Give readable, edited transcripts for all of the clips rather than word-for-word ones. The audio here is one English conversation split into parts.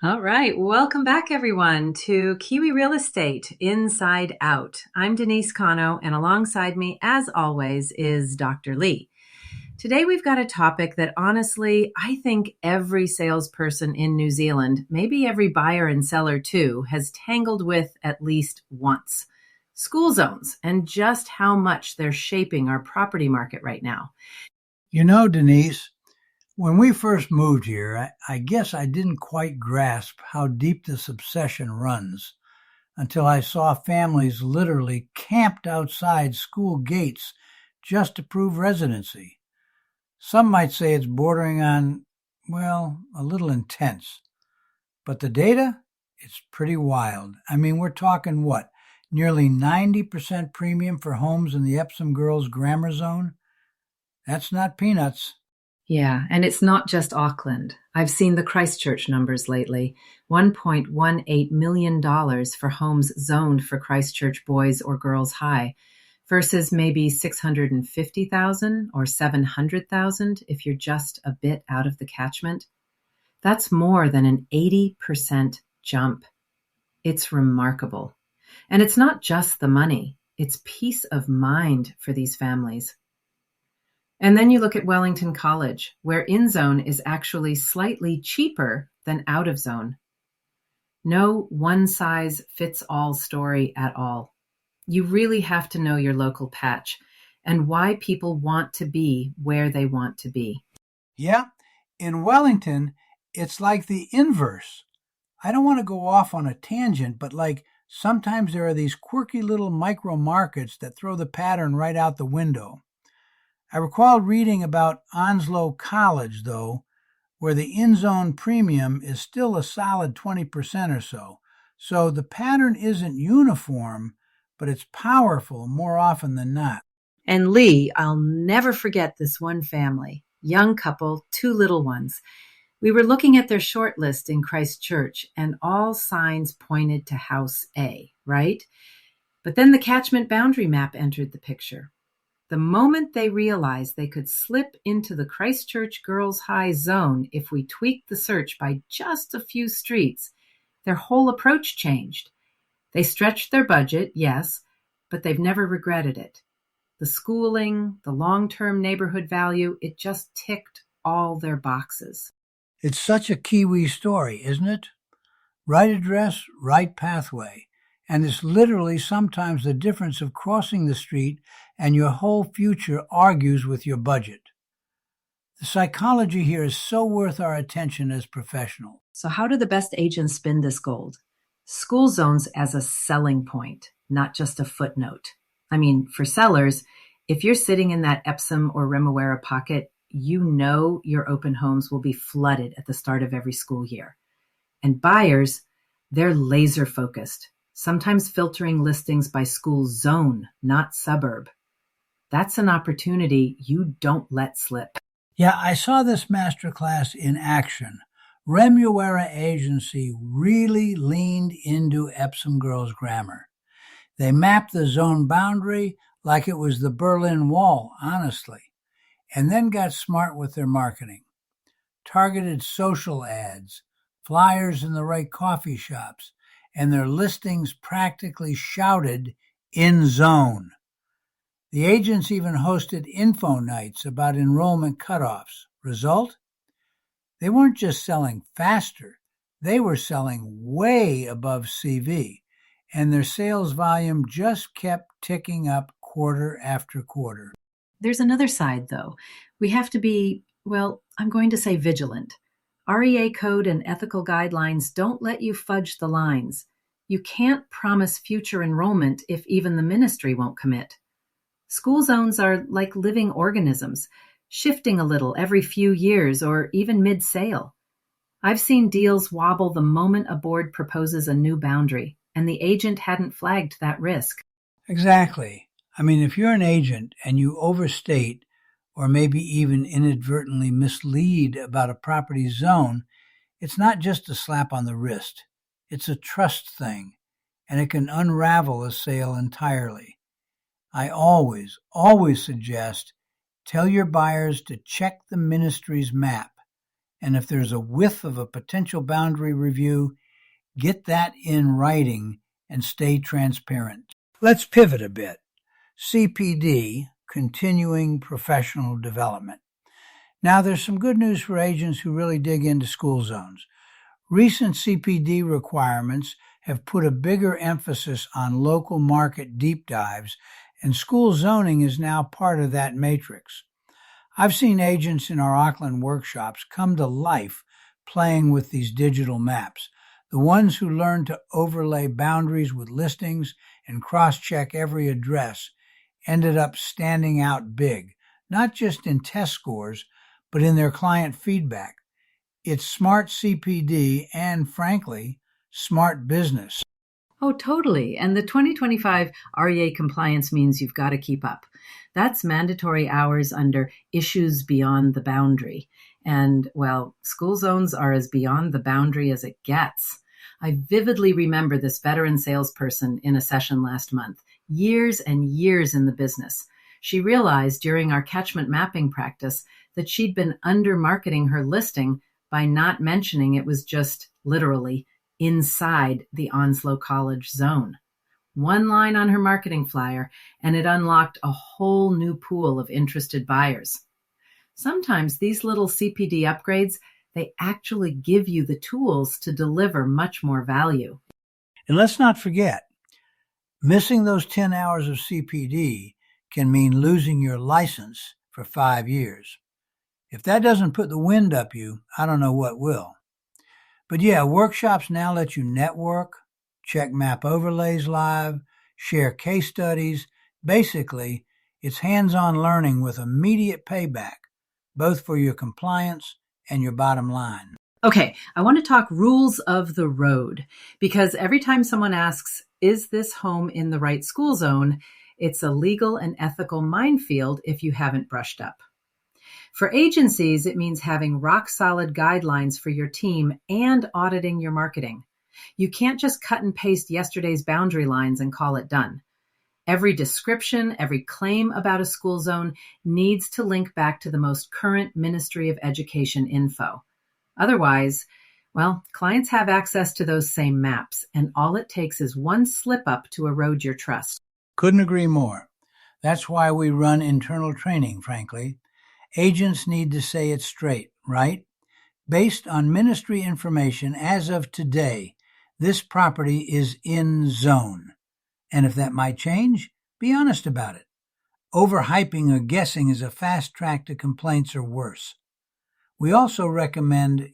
All right. Welcome back, everyone, to Kiwi Real Estate Inside Out. I'm Denise Konowe, and alongside me, as always, is Dr. Lee. Today, we've got a topic that honestly, I think every salesperson in New Zealand, maybe every buyer and seller too, has tangled with at least once. School zones and just how much they're shaping our property market right now. You know, Denise, when we first moved here, I guess I didn't quite grasp how deep this obsession runs until I saw families literally camped outside school gates just to prove residency. Some might say it's bordering on, well, a little intense. But the data, it's pretty wild. I mean, we're talking what? Nearly 90% premium for homes in the Epsom Girls Grammar Zone? That's not peanuts. Yeah, and it's not just Auckland. I've seen the Christchurch numbers lately. $1.18 million for homes zoned for Christchurch boys or girls high versus maybe 650,000 or 700,000 if you're just a bit out of the catchment. That's more than an 80% jump. It's remarkable. And it's not just the money. It's peace of mind for these families. And then you look at Wellington College, where in-zone is actually slightly cheaper than out-of-zone. No one-size-fits-all story at all. You really have to know your local patch and why people want to be where they want to be. Yeah, in Wellington, it's like the inverse. I don't want to go off on a tangent, but sometimes there are these quirky little micro markets that throw the pattern right out the window. I recall reading about Onslow College, though, where the in-zone premium is still a solid 20% or so. So the pattern isn't uniform, but it's powerful more often than not. And Lee, I'll never forget this one family, young couple, 2 little ones. We were looking at their short list in Christchurch, and all signs pointed to House A, right? But then the catchment boundary map entered the picture. The moment they realized they could slip into the Christchurch Girls High zone if we tweaked the search by just a few streets, their whole approach changed. They stretched their budget, yes, but they've never regretted it. The schooling, the long-term neighborhood value, it just ticked all their boxes. It's such a Kiwi story, isn't it? Right address, right pathway. And it's literally sometimes the difference of crossing the street and your whole future argues with your budget. The psychology here is so worth our attention as professionals. So how do the best agents spin this gold? School zones as a selling point, not just a footnote. I mean, for sellers, if you're sitting in that Epsom or Remuera pocket, you know your open homes will be flooded at the start of every school year. And buyers, they're laser focused, sometimes filtering listings by school zone, not suburb. That's an opportunity you don't let slip. Yeah, I saw this masterclass in action. Remuera Agency really leaned into Epsom Girls Grammar. They mapped the zone boundary like it was the Berlin Wall, honestly, and then got smart with their marketing. Targeted social ads, flyers in the right coffee shops, and their listings practically shouted in zone. The agents even hosted info nights about enrollment cutoffs. Result? They weren't just selling faster, they were selling way above CV, and their sales volume just kept ticking up quarter after quarter. There's another side, though. We have to be, I'm going to say vigilant. REA code and ethical guidelines don't let you fudge the lines. You can't promise future enrollment if even the ministry won't commit. School zones are like living organisms, shifting a little every few years or even mid-sale. I've seen deals wobble the moment a board proposes a new boundary, and the agent hadn't flagged that risk. Exactly. I mean, if you're an agent and you overstate or maybe even inadvertently mislead about a property zone, it's not just a slap on the wrist. It's a trust thing, and it can unravel a sale entirely. I always suggest tell your buyers to check the ministry's map. And if there's a whiff of a potential boundary review, get that in writing and stay transparent. Let's pivot a bit. CPD, Continuing Professional Development. Now, there's some good news for agents who really dig into school zones. Recent CPD requirements have put a bigger emphasis on local market deep dives, and school zoning is now part of that matrix. I've seen agents in our Auckland workshops come to life playing with these digital maps. The ones who learn to overlay boundaries with listings and cross-check every address ended up standing out big, not just in test scores, but in their client feedback. It's smart CPD and, frankly, smart business. Oh, totally. And the 2025 REA compliance means you've got to keep up. That's mandatory hours under issues beyond the boundary. And, well, school zones are as beyond the boundary as it gets. I vividly remember this veteran salesperson in a session last month, years and years in the business. She realized during our catchment mapping practice that she'd been under-marketing her listing by not mentioning it was just literally inside the Onslow College zone. One line on her marketing flyer, and it unlocked a whole new pool of interested buyers. Sometimes these little CPD upgrades, they actually give you the tools to deliver much more value. And let's not forget, missing those 10 hours of CPD can mean losing your license for 5 years. If that doesn't put the wind up you, I don't know what will. But yeah, workshops now let you network, check map overlays live, share case studies. Basically, it's hands-on learning with immediate payback, both for your compliance and your bottom line. Okay, I want to talk rules of the road, because every time someone asks, is this home in the right school zone, it's a legal and ethical minefield if you haven't brushed up. For agencies, it means having rock-solid guidelines for your team and auditing your marketing. You can't just cut and paste yesterday's boundary lines and call it done. Every description, every claim about a school zone needs to link back to the most current Ministry of Education info. Otherwise, well, clients have access to those same maps, and all it takes is one slip-up to erode your trust. Couldn't agree more. That's why we run internal training, frankly. Agents need to say it straight, right? Based on ministry information as of today, this property is in zone. And if that might change, be honest about it. Overhyping or guessing is a fast track to complaints or worse. We also recommend,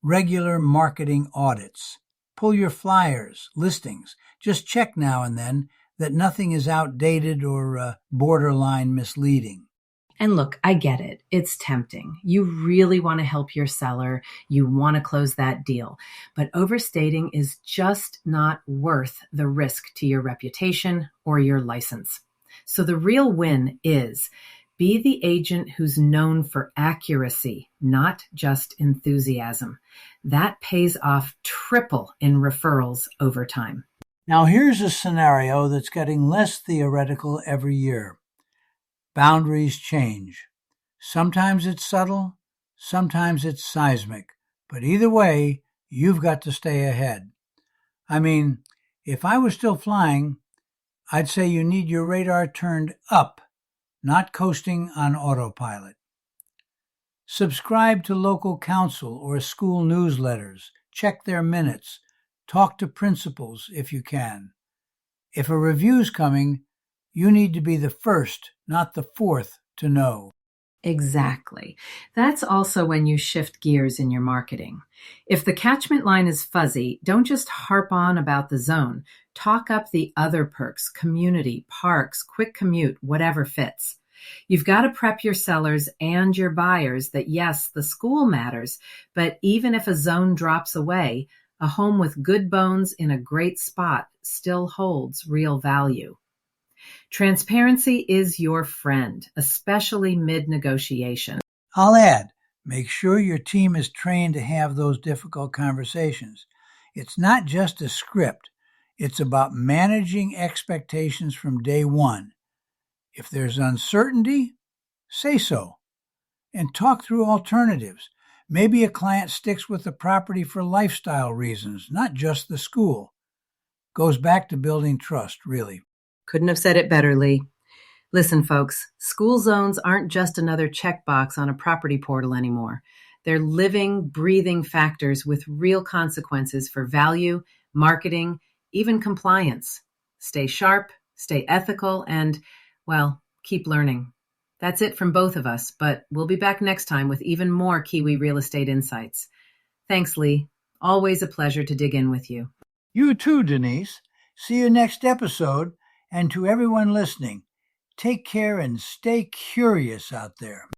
regular marketing audits. Pull your flyers, listings. Just check now and then that nothing is outdated or borderline misleading. And look, I get it. It's tempting. You really want to help your seller. You want to close that deal. But overstating is just not worth the risk to your reputation or your license. So the real win is be the agent who's known for accuracy, not just enthusiasm. That pays off triple in referrals over time. Now here's a scenario that's getting less theoretical every year. Boundaries change. Sometimes it's subtle, sometimes it's seismic, but either way, you've got to stay ahead. I mean, if I was still flying, I'd say you need your radar turned up, not coasting on autopilot. Subscribe to local council or school newsletters, check their minutes, talk to principals if you can. If a review's coming, you need to be the first, not the fourth, to know. Exactly. That's also when you shift gears in your marketing. If the catchment line is fuzzy, don't just harp on about the zone. Talk up the other perks, community, parks, quick commute, whatever fits. You've got to prep your sellers and your buyers that yes, the school matters, but even if a zone drops away, a home with good bones in a great spot still holds real value. Transparency is your friend, especially mid-negotiation. I'll add, make sure your team is trained to have those difficult conversations. It's not just a script. It's about managing expectations from day one. If there's uncertainty, say so, and talk through alternatives. Maybe a client sticks with the property for lifestyle reasons, not just the school. Goes back to building trust, really. Couldn't have said it better, Lee. Listen, folks, school zones aren't just another checkbox on a property portal anymore. They're living, breathing factors with real consequences for value, marketing, even compliance. Stay sharp, stay ethical, and, well, keep learning. That's it from both of us, but we'll be back next time with even more Kiwi real estate insights. Thanks, Lee. Always a pleasure to dig in with you. You too, Denise. See you next episode. And to everyone listening, take care and stay curious out there.